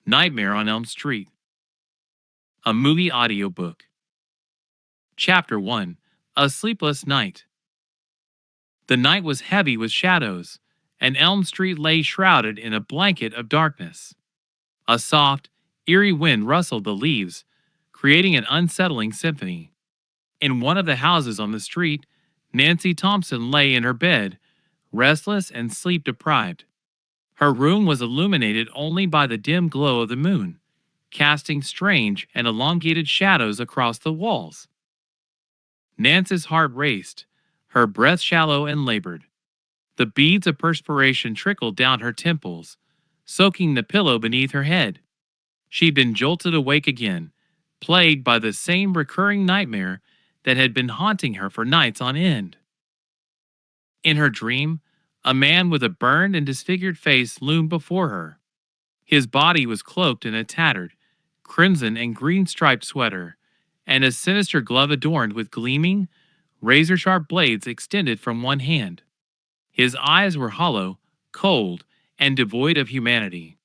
Nightmare on Elm Street. A movie audiobook. Chapter 1. A Sleepless Night. The night was heavy with shadows, and Elm Street lay shrouded in a blanket of darkness. A soft, eerie wind rustled the leaves, creating an unsettling symphony. In one of the houses on the street, Nancy Thompson lay in her bed, restless and sleep deprived. Her room was illuminated only by the dim glow of the moon, casting strange and elongated shadows across the walls. Nancy's heart raced, her breath shallow and labored. The beads of perspiration trickled down her temples, soaking the pillow beneath her head. She'd been jolted awake again, plagued by the same recurring nightmare that had been haunting her for nights on end. In her dream, a man with a burned and disfigured face loomed before her. His body was cloaked in a tattered, crimson and green striped sweater, and a sinister glove adorned with gleaming, razor-sharp blades extended from one hand. His eyes were hollow, cold, and devoid of humanity.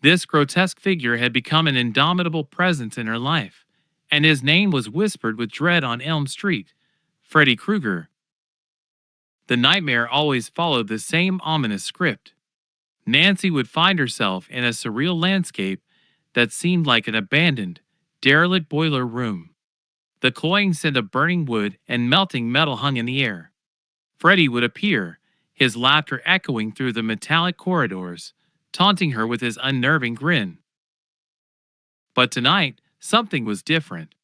This grotesque figure had become an indomitable presence in her life, and his name was whispered with dread on Elm Street: Freddy Krueger. The nightmare always followed the same ominous script. Nancy would find herself in a surreal landscape that seemed like an abandoned, derelict boiler room. The cloying scent of burning wood and melting metal hung in the air. Freddy would appear, his laughter echoing through the metallic corridors, taunting her with his unnerving grin. But tonight, something was different.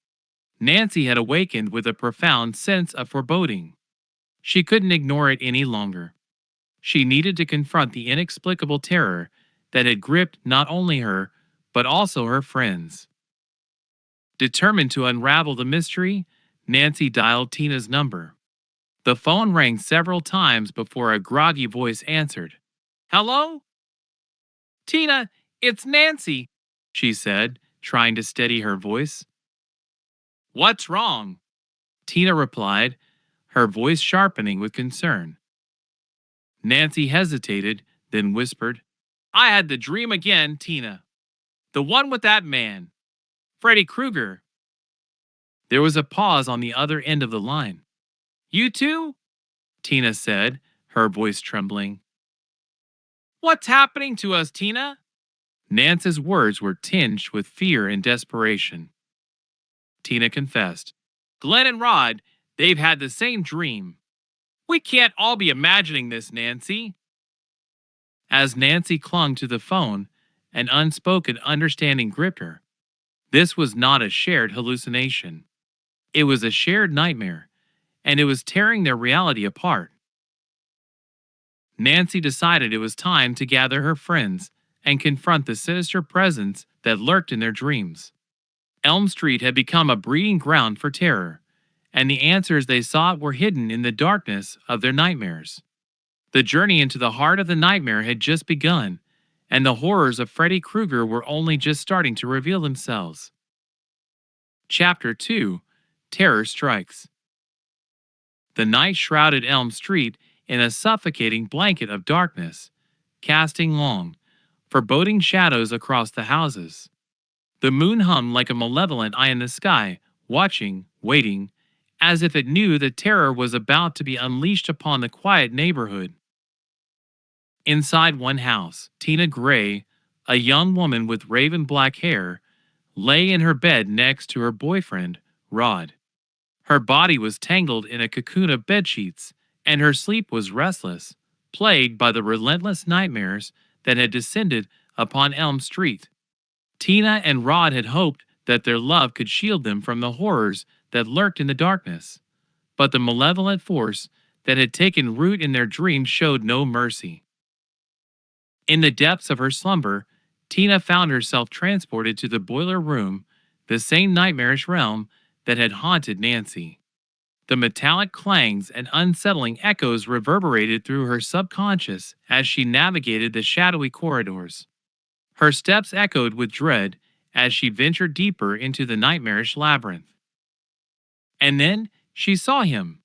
Nancy had awakened with a profound sense of foreboding. She couldn't ignore it any longer. She needed to confront the inexplicable terror that had gripped not only her, but also her friends. Determined to unravel the mystery, Nancy dialed Tina's number. The phone rang several times before a groggy voice answered. "Hello? Tina, it's Nancy," she said, trying to steady her voice. "What's wrong?" Tina replied, her voice sharpening with concern. Nancy hesitated, then whispered, "I had the dream again, Tina. The one with that man. Freddy Krueger." There was a pause on the other end of the line. "You too?" Tina said, her voice trembling. "What's happening to us, Tina?" Nancy's words were tinged with fear and desperation. Tina confessed. "Glenn and Rod, they've had the same dream. We can't all be imagining this, Nancy." As Nancy clung to the phone, an unspoken understanding gripped her. This was not a shared hallucination. It was a shared nightmare, and it was tearing their reality apart. Nancy decided it was time to gather her friends and confront the sinister presence that lurked in their dreams. Elm Street had become a breeding ground for terror, and the answers they sought were hidden in the darkness of their nightmares. The journey into the heart of the nightmare had just begun, and the horrors of Freddy Krueger were only just starting to reveal themselves. Chapter 2. Terror Strikes. The night shrouded Elm Street in a suffocating blanket of darkness, casting long, foreboding shadows across the houses. The moon hummed like a malevolent eye in the sky, watching, waiting, as if it knew that terror was about to be unleashed upon the quiet neighborhood. Inside one house, Tina Gray, a young woman with raven black hair, lay in her bed next to her boyfriend, Rod. Her body was tangled in a cocoon of bedsheets, and her sleep was restless, plagued by the relentless nightmares that had descended upon Elm Street. Tina and Rod had hoped that their love could shield them from the horrors that lurked in the darkness, but the malevolent force that had taken root in their dreams showed no mercy. In the depths of her slumber, Tina found herself transported to the boiler room, the same nightmarish realm that had haunted Nancy. The metallic clangs and unsettling echoes reverberated through her subconscious as she navigated the shadowy corridors. Her steps echoed with dread as she ventured deeper into the nightmarish labyrinth. And then she saw him.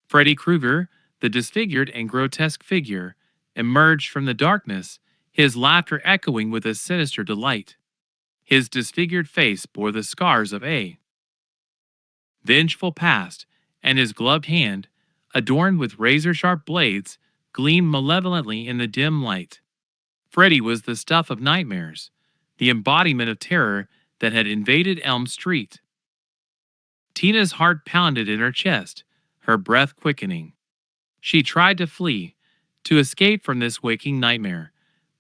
Freddy Krueger, the disfigured and grotesque figure, emerged from the darkness, his laughter echoing with a sinister delight. His disfigured face bore the scars of a vengeful past, and his gloved hand, adorned with razor-sharp blades, gleamed malevolently in the dim light. Freddy was the stuff of nightmares, the embodiment of terror that had invaded Elm Street. Tina's heart pounded in her chest, her breath quickening. She tried to flee, to escape from this waking nightmare,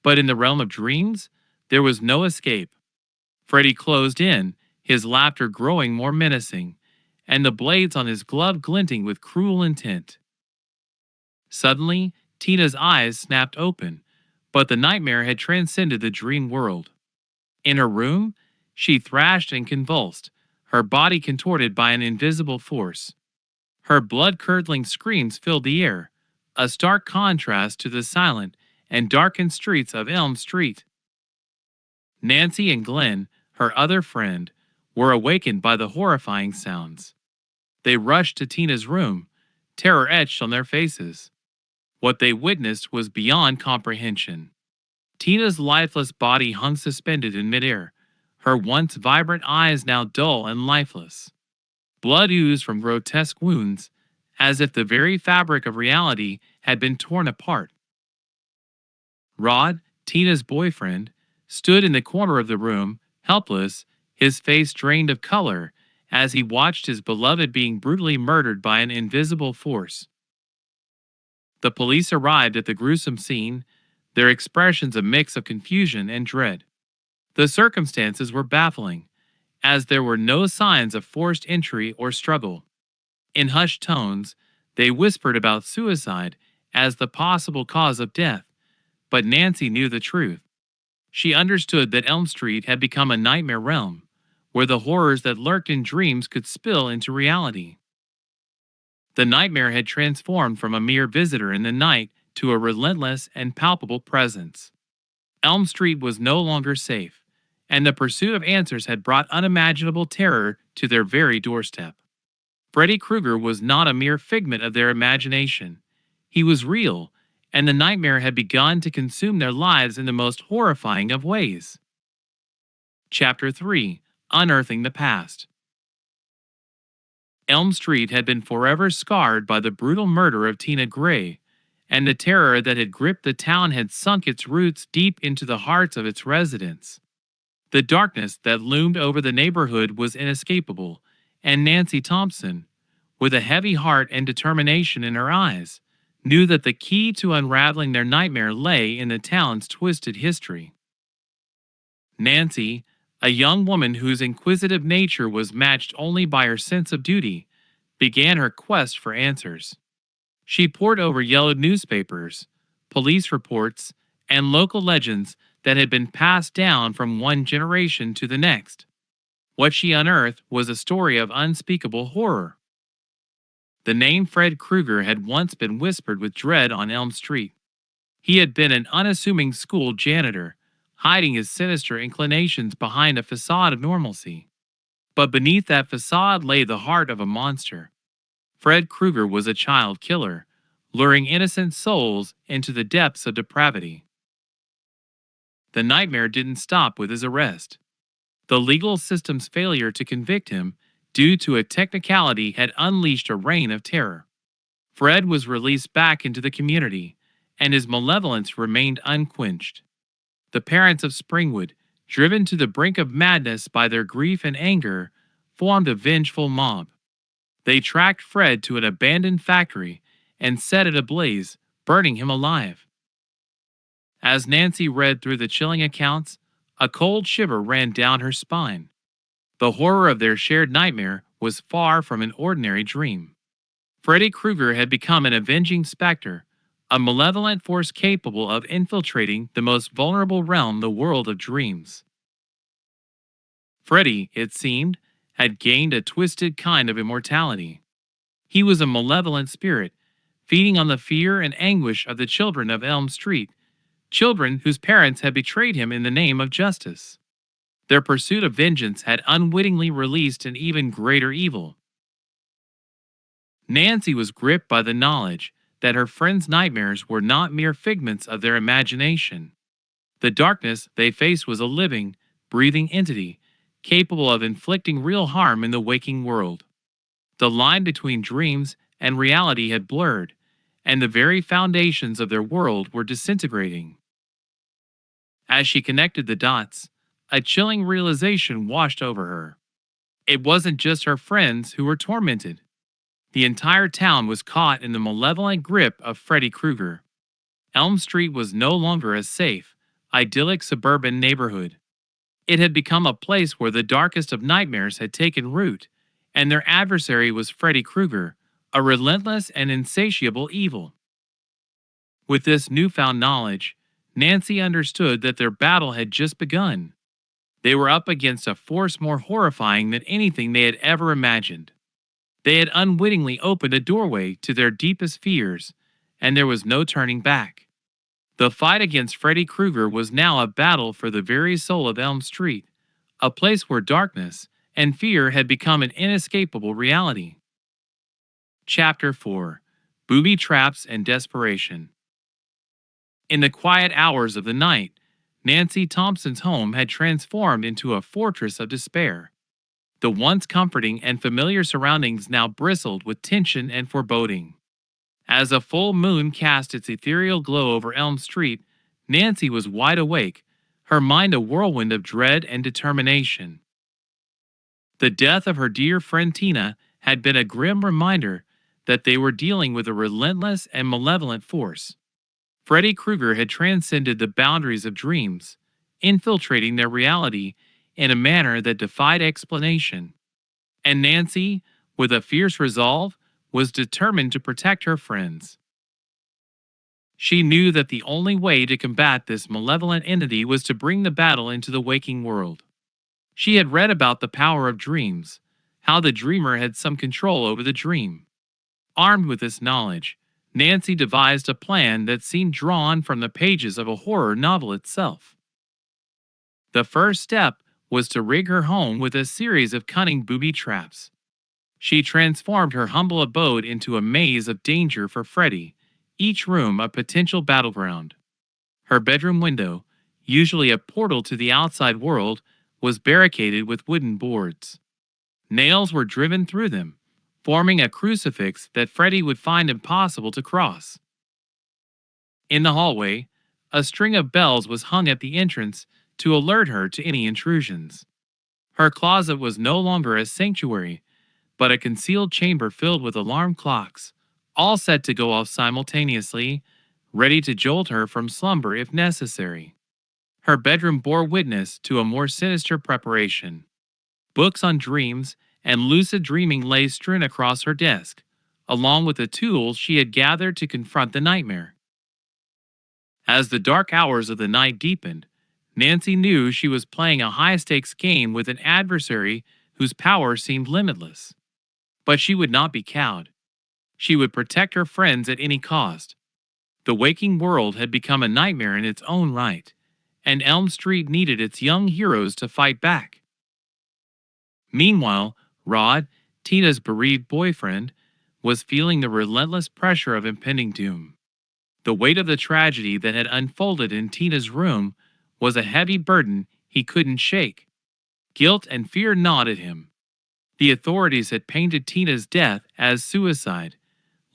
but in the realm of dreams, there was no escape. Freddy closed in, his laughter growing more menacing, and the blades on his glove glinting with cruel intent. Suddenly, Tina's eyes snapped open, but the nightmare had transcended the dream world. In her room, she thrashed and convulsed, her body contorted by an invisible force. Her blood-curdling screams filled the air, a stark contrast to the silent and darkened streets of Elm Street. Nancy and Glenn, her other friend, were awakened by the horrifying sounds. They rushed to Tina's room, terror etched on their faces. What they witnessed was beyond comprehension. Tina's lifeless body hung suspended in midair, her once vibrant eyes now dull and lifeless. Blood oozed from grotesque wounds, as if the very fabric of reality had been torn apart. Rod, Tina's boyfriend, stood in the corner of the room, helpless, his face drained of color, as he watched his beloved being brutally murdered by an invisible force. The police arrived at the gruesome scene, their expressions a mix of confusion and dread. The circumstances were baffling, as there were no signs of forced entry or struggle. In hushed tones, they whispered about suicide as the possible cause of death, but Nancy knew the truth. She understood that Elm Street had become a nightmare realm, where the horrors that lurked in dreams could spill into reality. The nightmare had transformed from a mere visitor in the night to a relentless and palpable presence. Elm Street was no longer safe, and the pursuit of answers had brought unimaginable terror to their very doorstep. Freddy Krueger was not a mere figment of their imagination. He was real, and the nightmare had begun to consume their lives in the most horrifying of ways. Chapter 3: Unearthing the Past. Elm Street had been forever scarred by the brutal murder of Tina Gray, and the terror that had gripped the town had sunk its roots deep into the hearts of its residents. The darkness that loomed over the neighborhood was inescapable, and Nancy Thompson, with a heavy heart and determination in her eyes, knew that the key to unraveling their nightmare lay in the town's twisted history. Nancy, a young woman whose inquisitive nature was matched only by her sense of duty, began her quest for answers. She pored over yellowed newspapers, police reports, and local legends that had been passed down from one generation to the next. What she unearthed was a story of unspeakable horror. The name Fred Krueger had once been whispered with dread on Elm Street. He had been an unassuming school janitor, hiding his sinister inclinations behind a facade of normalcy. But beneath that facade lay the heart of a monster. Fred Krueger was a child killer, luring innocent souls into the depths of depravity. The nightmare didn't stop with his arrest. The legal system's failure to convict him, due to a technicality, had unleashed a reign of terror. Fred was released back into the community, and his malevolence remained unquenched. The parents of Springwood, driven to the brink of madness by their grief and anger, formed a vengeful mob. They tracked Fred to an abandoned factory and set it ablaze, burning him alive. As Nancy read through the chilling accounts, a cold shiver ran down her spine. The horror of their shared nightmare was far from an ordinary dream. Freddy Krueger had become an avenging specter, a malevolent force capable of infiltrating the most vulnerable realm, the world of dreams. Freddy, it seemed, had gained a twisted kind of immortality. He was a malevolent spirit, feeding on the fear and anguish of the children of Elm Street, children whose parents had betrayed him in the name of justice. Their pursuit of vengeance had unwittingly released an even greater evil. Nancy was gripped by the knowledge that her friends' nightmares were not mere figments of their imagination. The darkness they faced was a living, breathing entity, capable of inflicting real harm in the waking world. The line between dreams and reality had blurred, and the very foundations of their world were disintegrating. As she connected the dots, a chilling realization washed over her. It wasn't just her friends who were tormented. The entire town was caught in the malevolent grip of Freddy Krueger. Elm Street was no longer a safe, idyllic suburban neighborhood. It had become a place where the darkest of nightmares had taken root, and their adversary was Freddy Krueger, a relentless and insatiable evil. With this newfound knowledge, Nancy understood that their battle had just begun. They were up against a force more horrifying than anything they had ever imagined. They had unwittingly opened a doorway to their deepest fears, and there was no turning back. The fight against Freddy Krueger was now a battle for the very soul of Elm Street, a place where darkness and fear had become an inescapable reality. Chapter 4: Booby Traps and Desperation. In the quiet hours of the night, Nancy Thompson's home had transformed into a fortress of despair. The once comforting and familiar surroundings now bristled with tension and foreboding. As a full moon cast its ethereal glow over Elm Street, Nancy was wide awake, her mind a whirlwind of dread and determination. The death of her dear friend Tina had been a grim reminder that they were dealing with a relentless and malevolent force. Freddy Krueger had transcended the boundaries of dreams, infiltrating their reality in a manner that defied explanation. And Nancy, with a fierce resolve, was determined to protect her friends. She knew that the only way to combat this malevolent entity was to bring the battle into the waking world. She had read about the power of dreams, how the dreamer had some control over the dream. Armed with this knowledge, Nancy devised a plan that seemed drawn from the pages of a horror novel itself. The first step was to rig her home with a series of cunning booby traps. She transformed her humble abode into a maze of danger for Freddy, each room a potential battleground. Her bedroom window, usually a portal to the outside world, was barricaded with wooden boards. Nails were driven through them, forming a crucifix that Freddy would find impossible to cross. In the hallway, a string of bells was hung at the entrance to alert her to any intrusions. Her closet was no longer a sanctuary, but a concealed chamber filled with alarm clocks, all set to go off simultaneously, ready to jolt her from slumber if necessary. Her bedroom bore witness to a more sinister preparation. Books on dreams and lucid dreaming lay strewn across her desk, along with the tools she had gathered to confront the nightmare. As the dark hours of the night deepened, Nancy knew she was playing a high-stakes game with an adversary whose power seemed limitless. But she would not be cowed. She would protect her friends at any cost. The waking world had become a nightmare in its own right, and Elm Street needed its young heroes to fight back. Meanwhile, Rod, Tina's bereaved boyfriend, was feeling the relentless pressure of impending doom. The weight of the tragedy that had unfolded in Tina's room was a heavy burden he couldn't shake. Guilt and fear gnawed at him. The authorities had painted Tina's death as suicide,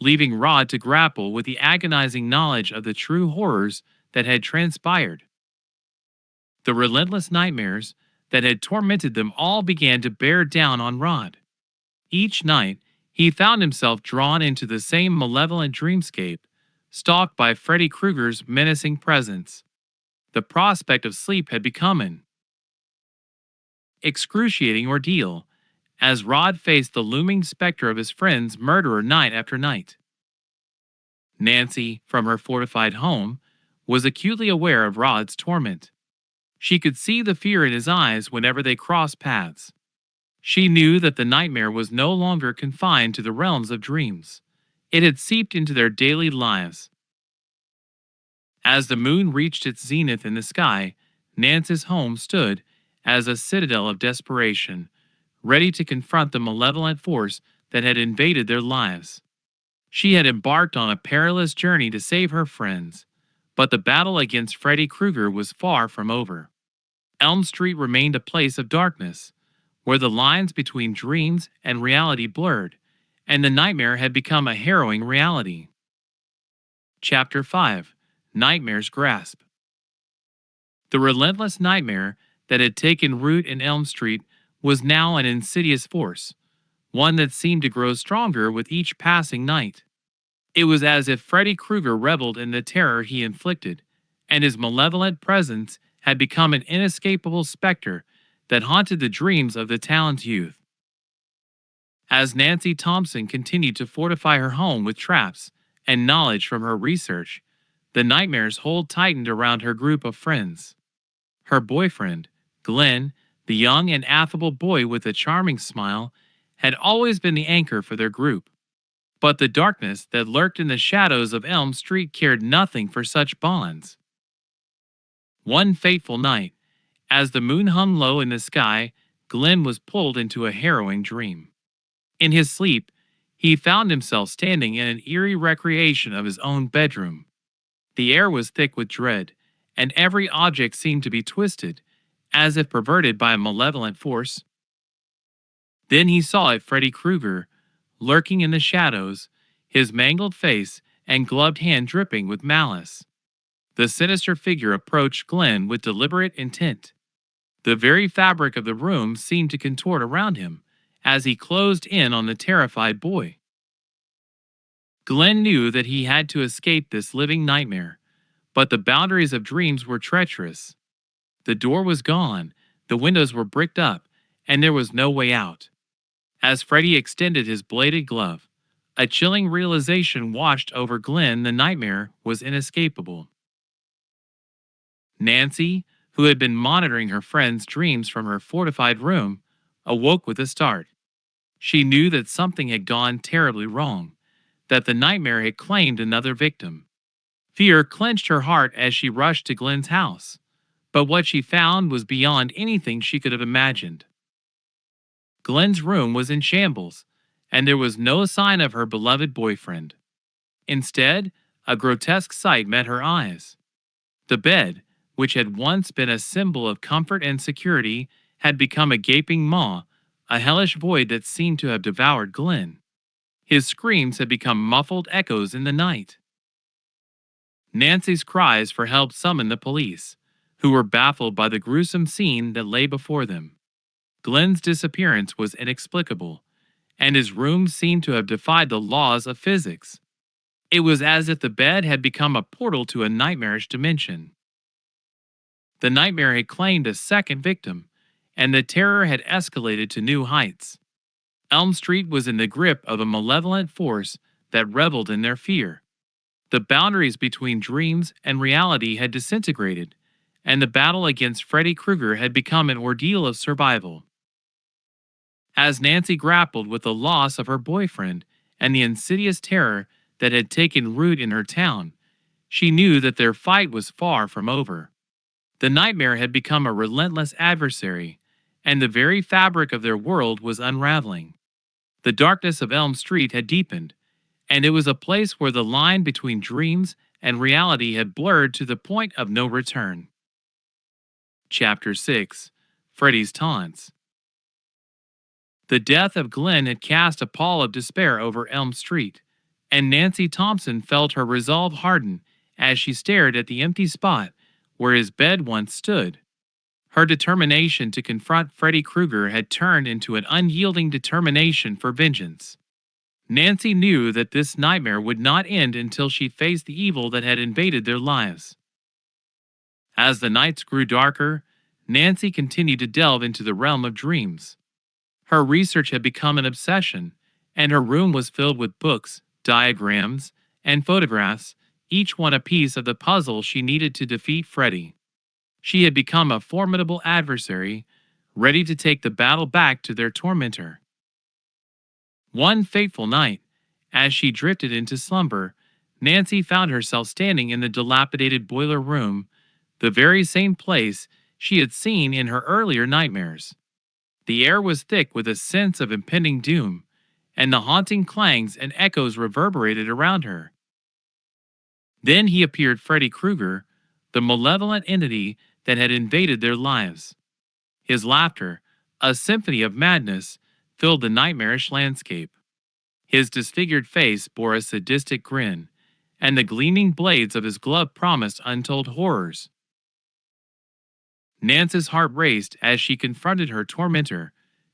leaving Rod to grapple with the agonizing knowledge of the true horrors that had transpired. The relentless nightmares that had tormented them all began to bear down on Rod. Each night, he found himself drawn into the same malevolent dreamscape, stalked by Freddy Krueger's menacing presence. The prospect of sleep had become an excruciating ordeal, as Rod faced the looming specter of his friend's murderer night after night. Nancy, from her fortified home, was acutely aware of Rod's torment. She could see the fear in his eyes whenever they crossed paths. She knew that the nightmare was no longer confined to the realms of dreams. It had seeped into their daily lives. As the moon reached its zenith in the sky, Nancy's home stood as a citadel of desperation, ready to confront the malevolent force that had invaded their lives. She had embarked on a perilous journey to save her friends, But the battle against Freddy Krueger was far from over. Elm Street remained a place of darkness, where the lines between dreams and reality blurred, and the nightmare had become a harrowing reality. Chapter 5: Nightmare's Grasp. The relentless nightmare that had taken root in Elm Street was now an insidious force, one that seemed to grow stronger with each passing night. It was as if Freddy Krueger reveled in the terror he inflicted, and his malevolent presence had become an inescapable specter that haunted the dreams of the town's youth. As Nancy Thompson continued to fortify her home with traps and knowledge from her research, the nightmare's hold tightened around her group of friends. Her boyfriend, Glenn, the young and affable boy with a charming smile, had always been the anchor for their group. But the darkness that lurked in the shadows of Elm Street cared nothing for such bonds. One fateful night, as the moon hung low in the sky, Glenn was pulled into a harrowing dream. In his sleep, he found himself standing in an eerie recreation of his own bedroom. The air was thick with dread, and every object seemed to be twisted, as if perverted by a malevolent force. Then he saw it Freddy Krueger, lurking in the shadows, his mangled face and gloved hand dripping with malice. The sinister figure approached Glenn with deliberate intent. The very fabric of the room seemed to contort around him as he closed in on the terrified boy. Glenn knew that he had to escape this living nightmare, but the boundaries of dreams were treacherous. The door was gone, the windows were bricked up, and there was no way out. As Freddy extended his bladed glove, a chilling realization washed over Glenn. The nightmare was inescapable. Nancy, who had been monitoring her friend's dreams from her fortified room, awoke with a start. She knew that something had gone terribly wrong, that the nightmare had claimed another victim. Fear clenched her heart as she rushed to Glenn's house, but what she found was beyond anything she could have imagined. Glenn's room was in shambles, and there was no sign of her beloved boyfriend. Instead, a grotesque sight met her eyes. The bed, which had once been a symbol of comfort and security, had become a gaping maw, a hellish void that seemed to have devoured Glenn. His screams had become muffled echoes in the night. Nancy's cries for help summoned the police, who were baffled by the gruesome scene that lay before them. Glenn's disappearance was inexplicable, and his room seemed to have defied the laws of physics. It was as if the bed had become a portal to a nightmarish dimension. The nightmare had claimed a second victim, and the terror had escalated to new heights. Elm Street was in the grip of a malevolent force that reveled in their fear. The boundaries between dreams and reality had disintegrated, and the battle against Freddy Krueger had become an ordeal of survival. As Nancy grappled with the loss of her boyfriend and the insidious terror that had taken root in her town, she knew that their fight was far from over. The nightmare had become a relentless adversary, and the very fabric of their world was unraveling. The darkness of Elm Street had deepened, and it was a place where the line between dreams and reality had blurred to the point of no return. Chapter 6: Freddy's Taunts. The death of Glenn had cast a pall of despair over Elm Street, and Nancy Thompson felt her resolve harden as she stared at the empty spot where his bed once stood. Her determination to confront Freddy Krueger had turned into an unyielding determination for vengeance. Nancy knew that this nightmare would not end until she faced the evil that had invaded their lives. As the nights grew darker, Nancy continued to delve into the realm of dreams. Her research had become an obsession, and her room was filled with books, diagrams, and photographs, each one a piece of the puzzle she needed to defeat Freddy. She had become a formidable adversary, ready to take the battle back to their tormentor. One fateful night, as she drifted into slumber, Nancy found herself standing in the dilapidated boiler room, the very same place she had seen in her earlier nightmares. The air was thick with a sense of impending doom, and the haunting clangs and echoes reverberated around her. Then he appeared Freddy Krueger, the malevolent entity that had invaded their lives. His laughter, a symphony of madness, filled the nightmarish landscape. His disfigured face bore a sadistic grin, and the gleaming blades of his glove promised untold horrors. Nance's heart raced as she confronted her tormentor,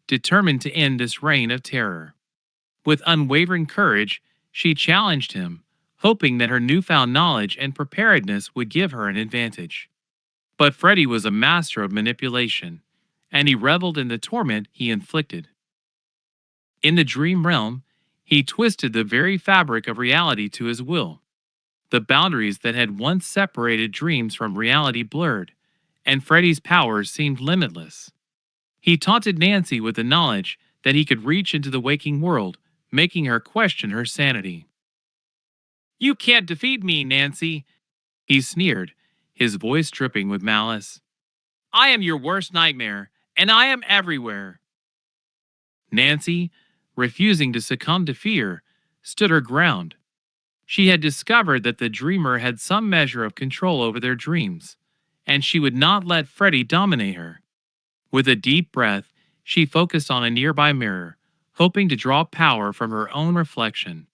determined to end this reign of terror. With unwavering courage, she challenged him, hoping that her newfound knowledge and preparedness would give her an advantage. But Freddy was a master of manipulation, and he reveled in the torment he inflicted. In the dream realm, he twisted the very fabric of reality to his will. The boundaries that had once separated dreams from reality blurred, and Freddy's powers seemed limitless. He taunted Nancy with the knowledge that he could reach into the waking world, making her question her sanity. "You can't defeat me, Nancy," he sneered, his voice dripping with malice. "I am your worst nightmare, and I am everywhere." Nancy, refusing to succumb to fear, stood her ground. She had discovered that the dreamer had some measure of control over their dreams, and she would not let Freddy dominate her. With a deep breath, she focused on a nearby mirror, hoping to draw power from her own reflection.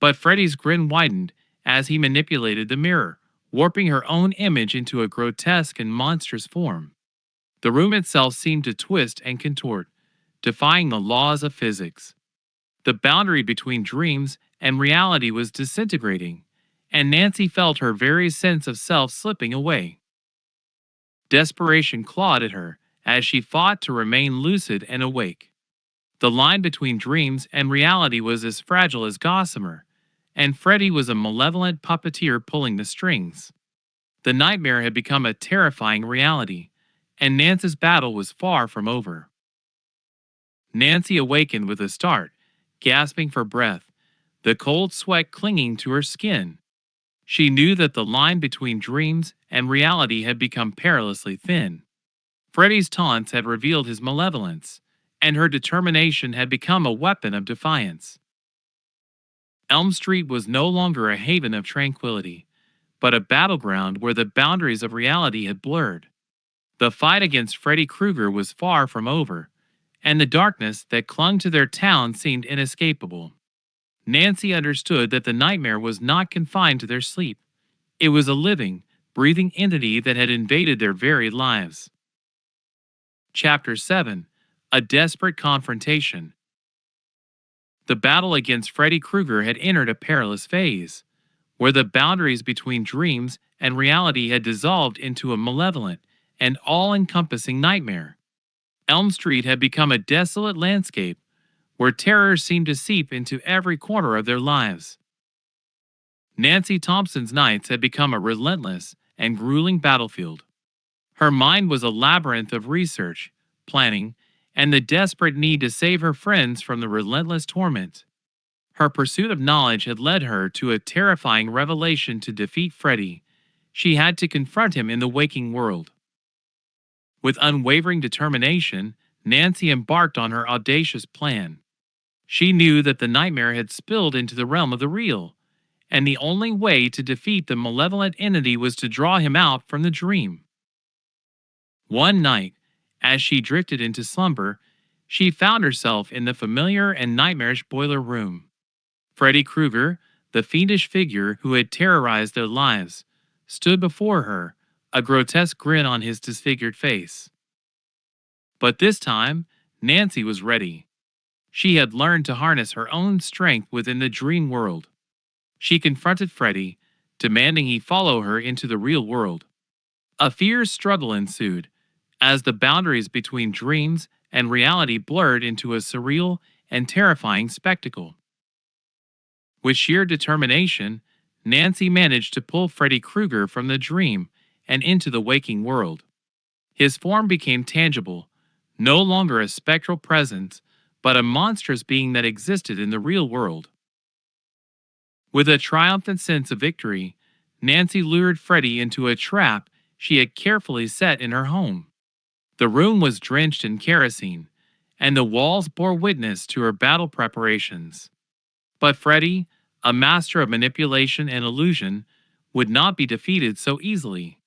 But Freddy's grin widened as he manipulated the mirror, warping her own image into a grotesque and monstrous form. The room itself seemed to twist and contort, defying the laws of physics. The boundary between dreams and reality was disintegrating, and Nancy felt her very sense of self slipping away. Desperation clawed at her as she fought to remain lucid and awake. The line between dreams and reality was as fragile as gossamer, and Freddy was a malevolent puppeteer pulling the strings. The nightmare had become a terrifying reality, and Nancy's battle was far from over. Nancy awakened with a start, gasping for breath, the cold sweat clinging to her skin. She knew that the line between dreams and reality had become perilously thin. Freddy's taunts had revealed his malevolence, and her determination had become a weapon of defiance. Elm Street was no longer a haven of tranquility, but a battleground where the boundaries of reality had blurred. The fight against Freddy Krueger was far from over, and the darkness that clung to their town seemed inescapable. Nancy understood that the nightmare was not confined to their sleep. It was a living, breathing entity that had invaded their very lives. Chapter 7: A Desperate Confrontation. The battle against Freddy Krueger had entered a perilous phase, where the boundaries between dreams and reality had dissolved into a malevolent and all-encompassing nightmare. Elm Street had become a desolate landscape where terror seemed to seep into every corner of their lives. Nancy Thompson's nights had become a relentless and grueling battlefield. Her mind was a labyrinth of research, planning, and the desperate need to save her friends from the relentless torment. Her pursuit of knowledge had led her to a terrifying revelation: to defeat Freddy, she had to confront him in the waking world. With unwavering determination, Nancy embarked on her audacious plan. She knew that the nightmare had spilled into the realm of the real, and the only way to defeat the malevolent entity was to draw him out from the dream. One night, as she drifted into slumber, she found herself in the familiar and nightmarish boiler room. Freddy Krueger, the fiendish figure who had terrorized their lives, stood before her, a grotesque grin on his disfigured face. But this time, Nancy was ready. She had learned to harness her own strength within the dream world. She confronted Freddy, demanding he follow her into the real world. A fierce struggle ensued, as the boundaries between dreams and reality blurred into a surreal and terrifying spectacle. With sheer determination, Nancy managed to pull Freddy Krueger from the dream and into the waking world. His form became tangible, no longer a spectral presence, but a monstrous being that existed in the real world. With a triumphant sense of victory, Nancy lured Freddy into a trap she had carefully set in her home. The room was drenched in kerosene, and the walls bore witness to her battle preparations. But Freddy, a master of manipulation and illusion, would not be defeated so easily.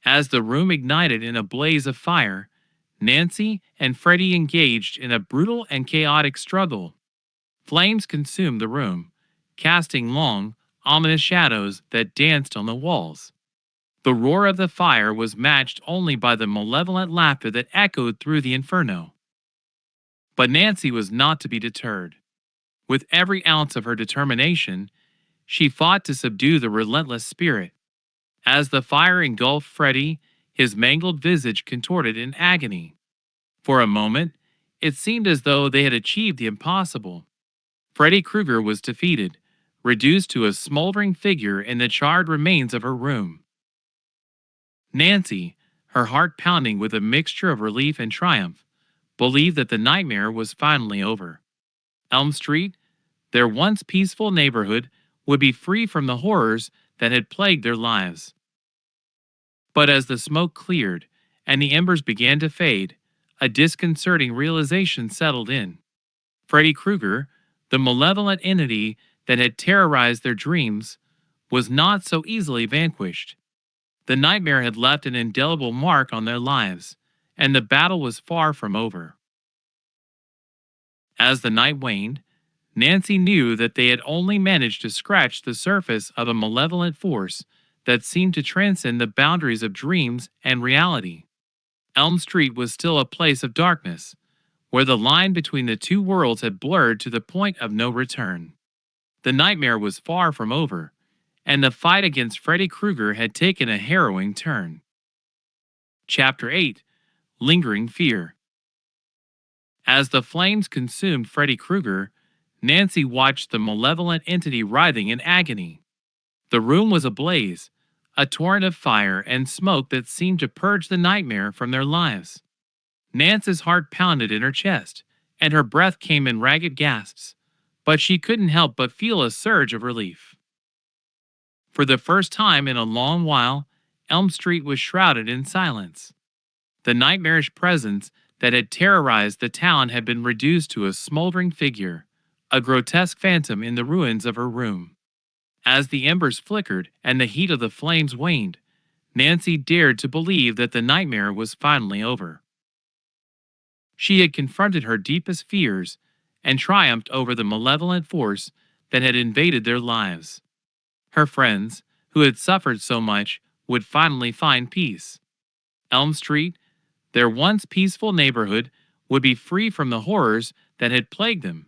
As the room ignited in a blaze of fire, Nancy and Freddie engaged in a brutal and chaotic struggle. Flames consumed the room, casting long, ominous shadows that danced on the walls. The roar of the fire was matched only by the malevolent laughter that echoed through the inferno. But Nancy was not to be deterred. With every ounce of her determination, she fought to subdue the relentless spirit. As the fire engulfed Freddie, his mangled visage contorted in agony. For a moment, it seemed as though they had achieved the impossible. Freddy Krueger was defeated, reduced to a smoldering figure in the charred remains of her room. Nancy, her heart pounding with a mixture of relief and triumph, believed that the nightmare was finally over. Elm Street, their once peaceful neighborhood, would be free from the horrors that had plagued their lives. But as the smoke cleared and the embers began to fade, a disconcerting realization settled in. Freddy Krueger, the malevolent entity that had terrorized their dreams, was not so easily vanquished. The nightmare had left an indelible mark on their lives, and the battle was far from over. As the night waned, Nancy knew that they had only managed to scratch the surface of a malevolent force that seemed to transcend the boundaries of dreams and reality. Elm Street was still a place of darkness, where the line between the two worlds had blurred to the point of no return. The nightmare was far from over, and the fight against Freddy Krueger had taken a harrowing turn. Chapter 8: Lingering Fear. As the flames consumed Freddy Krueger, Nancy watched the malevolent entity writhing in agony. The room was ablaze, a torrent of fire and smoke that seemed to purge the nightmare from their lives. Nancy's heart pounded in her chest, and her breath came in ragged gasps, but she couldn't help but feel a surge of relief. For the first time in a long while, Elm Street was shrouded in silence. The nightmarish presence that had terrorized the town had been reduced to a smoldering figure, a grotesque phantom in the ruins of her room. As the embers flickered and the heat of the flames waned, Nancy dared to believe that the nightmare was finally over. She had confronted her deepest fears and triumphed over the malevolent force that had invaded their lives. Her friends, who had suffered so much, would finally find peace. Elm Street, their once peaceful neighborhood, would be free from the horrors that had plagued them.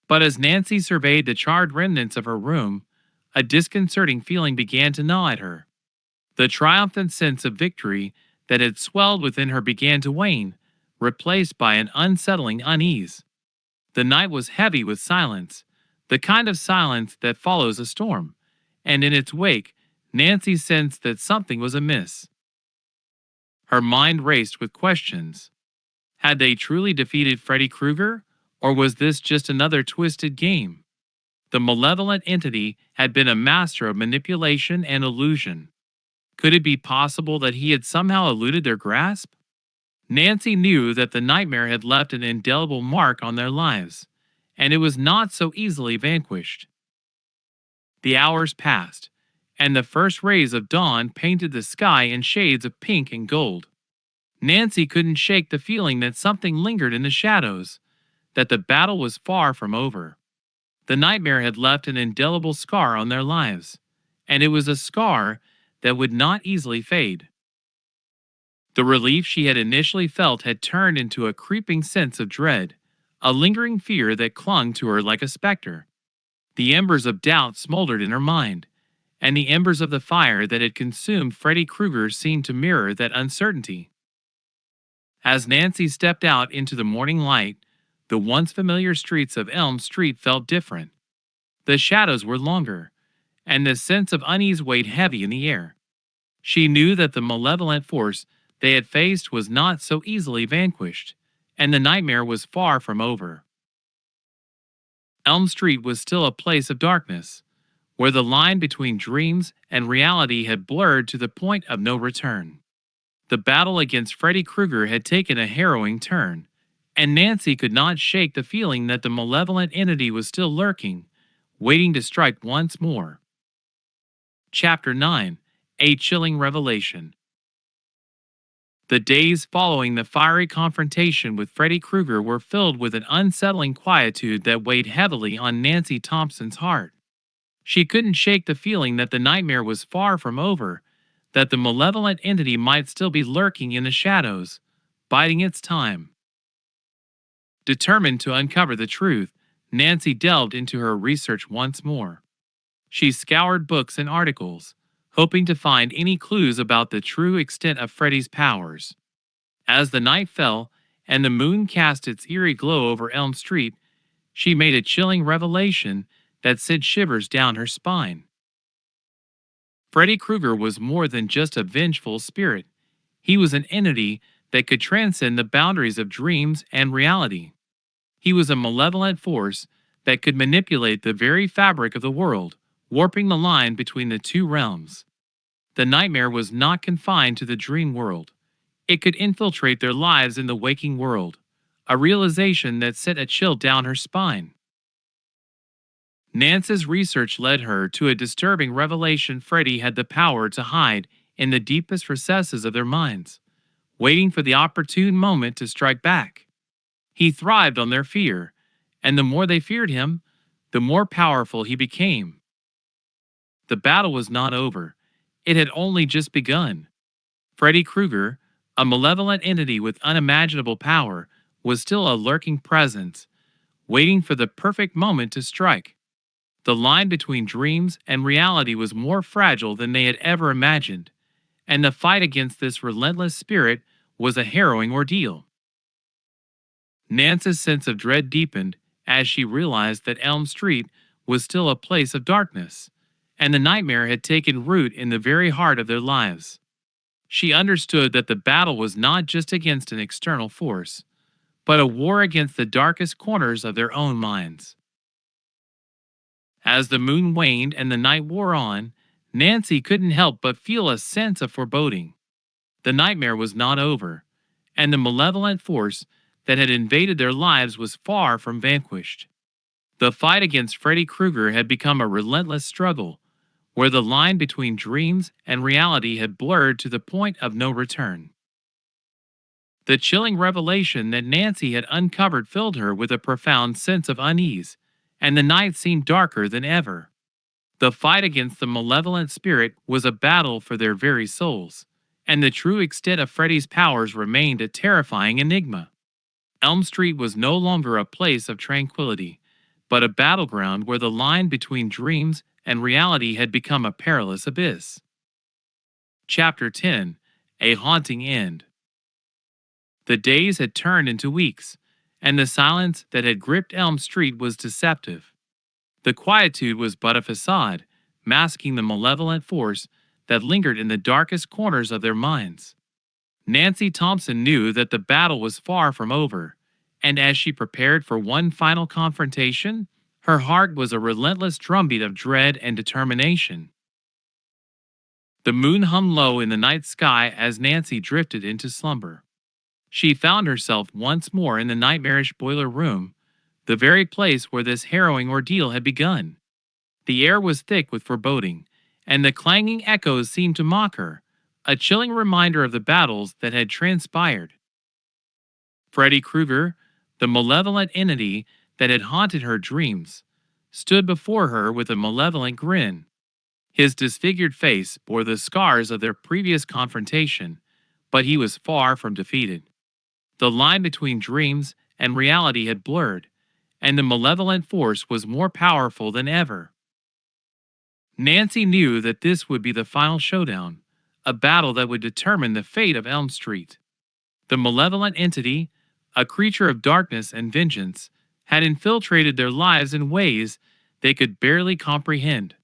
But as Nancy surveyed the charred remnants of her room, a disconcerting feeling began to gnaw at her. The triumphant sense of victory that had swelled within her began to wane, replaced by an unsettling unease. The night was heavy with silence, the kind of silence that follows a storm, and in its wake, Nancy sensed that something was amiss. Her mind raced with questions. Had they truly defeated Freddy Krueger, or was this just another twisted game? The malevolent entity had been a master of manipulation and illusion. Could it be possible that he had somehow eluded their grasp? Nancy knew that the nightmare had left an indelible mark on their lives, and it was not so easily vanquished. The hours passed, and the first rays of dawn painted the sky in shades of pink and gold. Nancy couldn't shake the feeling that something lingered in the shadows, that the battle was far from over. The nightmare had left an indelible scar on their lives, and it was a scar that would not easily fade. The relief she had initially felt had turned into a creeping sense of dread, a lingering fear that clung to her like a specter. The embers of doubt smoldered in her mind, and the embers of the fire that had consumed Freddy Krueger seemed to mirror that uncertainty. As Nancy stepped out into the morning light, the once familiar streets of Elm Street felt different. The shadows were longer, and the sense of unease weighed heavy in the air. She knew that the malevolent force they had faced was not so easily vanquished, and the nightmare was far from over. Elm Street was still a place of darkness, where the line between dreams and reality had blurred to the point of no return. The battle against Freddy Krueger had taken a harrowing turn, and Nancy could not shake the feeling that the malevolent entity was still lurking, waiting to strike once more. Chapter 9: A Chilling Revelation. The days following the fiery confrontation with Freddy Krueger were filled with an unsettling quietude that weighed heavily on Nancy Thompson's heart. She couldn't shake the feeling that the nightmare was far from over, that the malevolent entity might still be lurking in the shadows, biding its time. Determined to uncover the truth, Nancy delved into her research once more. She scoured books and articles, hoping to find any clues about the true extent of Freddy's powers. As the night fell and the moon cast its eerie glow over Elm Street, she made a chilling revelation that sent shivers down her spine. Freddy Krueger was more than just a vengeful spirit. He was an entity that could transcend the boundaries of dreams and reality. He was a malevolent force that could manipulate the very fabric of the world, warping the line between the two realms. The nightmare was not confined to the dream world. It could infiltrate their lives in the waking world, a realization that sent a chill down her spine. Nance's research led her to a disturbing revelation: Freddy had the power to hide in the deepest recesses of their minds, waiting for the opportune moment to strike back. He thrived on their fear, and the more they feared him, the more powerful he became. The battle was not over. It had only just begun. Freddy Krueger, a malevolent entity with unimaginable power, was still a lurking presence, waiting for the perfect moment to strike. The line between dreams and reality was more fragile than they had ever imagined, and the fight against this relentless spirit was a harrowing ordeal. Nance's sense of dread deepened as she realized that Elm Street was still a place of darkness, and the nightmare had taken root in the very heart of their lives. She understood that the battle was not just against an external force, but a war against the darkest corners of their own minds. As the moon waned and the night wore on, Nancy couldn't help but feel a sense of foreboding. The nightmare was not over, and the malevolent force that had invaded their lives was far from vanquished. The fight against Freddy Krueger had become a relentless struggle, where the line between dreams and reality had blurred to the point of no return. The chilling revelation that Nancy had uncovered filled her with a profound sense of unease, and the night seemed darker than ever. The fight against the malevolent spirit was a battle for their very souls, and the true extent of Freddy's powers remained a terrifying enigma. Elm Street was no longer a place of tranquility, but a battleground where the line between dreams and reality had become a perilous abyss. Chapter 10: A Haunting End. The days had turned into weeks, and the silence that had gripped Elm Street was deceptive. The quietude was but a facade, masking the malevolent force that lingered in the darkest corners of their minds. Nancy Thompson knew that the battle was far from over, and as she prepared for one final confrontation, her heart was a relentless drumbeat of dread and determination. The moon hung low in the night sky as Nancy drifted into slumber. She found herself once more in the nightmarish boiler room, the very place where this harrowing ordeal had begun. The air was thick with foreboding, and the clanging echoes seemed to mock her, a chilling reminder of the battles that had transpired. Freddy Krueger, the malevolent entity that had haunted her dreams, stood before her with a malevolent grin. His disfigured face bore the scars of their previous confrontation, but he was far from defeated. The line between dreams and reality had blurred, and the malevolent force was more powerful than ever. Nancy knew that this would be the final showdown, a battle that would determine the fate of Elm Street. The malevolent entity, a creature of darkness and vengeance, had infiltrated their lives in ways they could barely comprehend.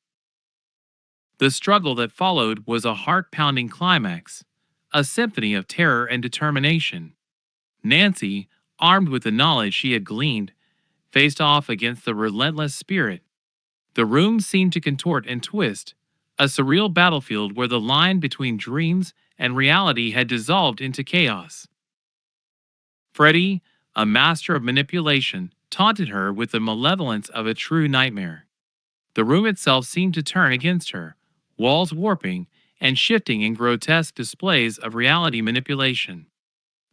The struggle that followed was a heart-pounding climax, a symphony of terror and determination. Nancy, armed with the knowledge she had gleaned, faced off against the relentless spirit. The room seemed to contort and twist, a surreal battlefield where the line between dreams and reality had dissolved into chaos. Freddy, a master of manipulation, taunted her with the malevolence of a true nightmare. The room itself seemed to turn against her, walls warping and shifting in grotesque displays of reality manipulation.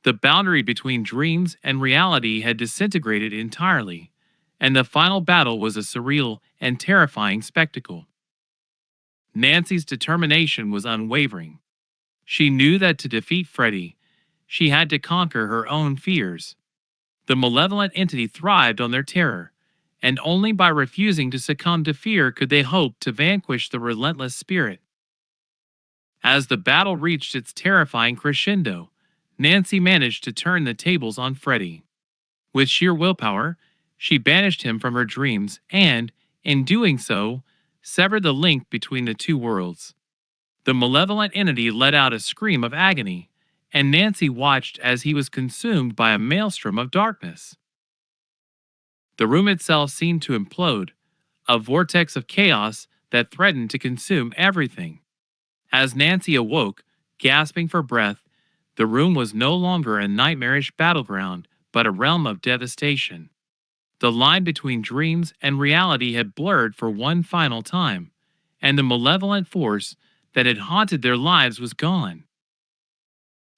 The boundary between dreams and reality had disintegrated entirely, and the final battle was a surreal and terrifying spectacle. Nancy's determination was unwavering. She knew that to defeat Freddy, she had to conquer her own fears. The malevolent entity thrived on their terror, and only by refusing to succumb to fear could they hope to vanquish the relentless spirit. As the battle reached its terrifying crescendo, Nancy managed to turn the tables on Freddy. With sheer willpower, she banished him from her dreams and, in doing so, severed the link between the two worlds. The malevolent entity let out a scream of agony, and Nancy watched as he was consumed by a maelstrom of darkness. The room itself seemed to implode, a vortex of chaos that threatened to consume everything. As Nancy awoke, gasping for breath, the room was no longer a nightmarish battleground, but a realm of devastation. The line between dreams and reality had blurred for one final time, and the malevolent force that had haunted their lives was gone.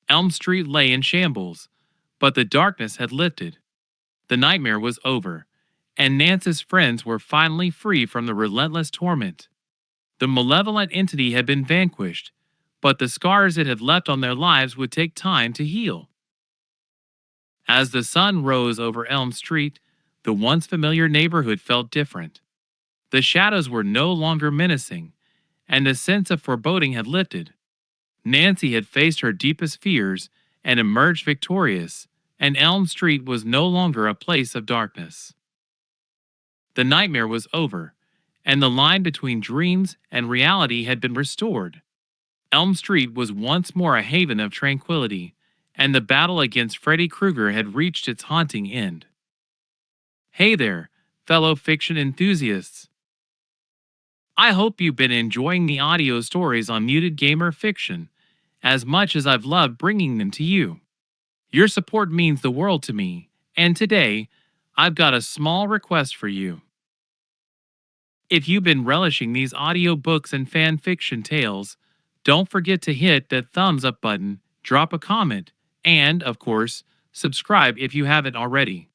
Elm Street lay in shambles, but the darkness had lifted. The nightmare was over, and Nance's friends were finally free from the relentless torment. The malevolent entity had been vanquished, but the scars it had left on their lives would take time to heal. As the sun rose over Elm Street, the once familiar neighborhood felt different. The shadows were no longer menacing, and the sense of foreboding had lifted. Nancy had faced her deepest fears and emerged victorious, and Elm Street was no longer a place of darkness. The nightmare was over, and the line between dreams and reality had been restored. Elm Street was once more a haven of tranquility, and the battle against Freddy Krueger had reached its haunting end. Hey there, fellow fiction enthusiasts! I hope you've been enjoying the audio stories on Muted Gamer Fiction as much as I've loved bringing them to you. Your support means the world to me, and today, I've got a small request for you. If you've been relishing these audiobooks and fan fiction tales, don't forget to hit that thumbs up button, drop a comment, and, of course, subscribe if you haven't already.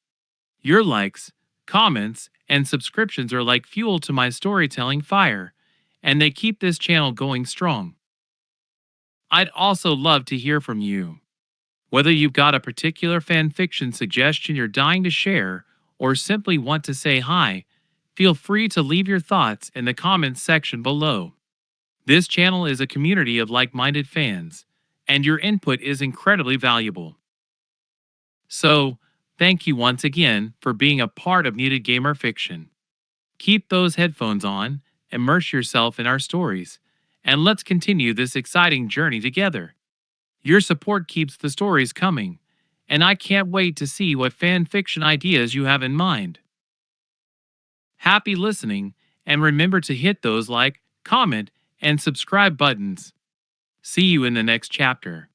Your likes, comments, and subscriptions are like fuel to my storytelling fire, and they keep this channel going strong. I'd also love to hear from you. Whether you've got a particular fan fiction suggestion you're dying to share, or simply want to say hi, feel free to leave your thoughts in the comments section below. This channel is a community of like-minded fans, and your input is incredibly valuable. So, thank you once again for being a part of Muted Gamer Fiction. Keep those headphones on, immerse yourself in our stories, and let's continue this exciting journey together. Your support keeps the stories coming, and I can't wait to see what fan fiction ideas you have in mind. Happy listening, and remember to hit those like, comment, and subscribe buttons. See you in the next chapter.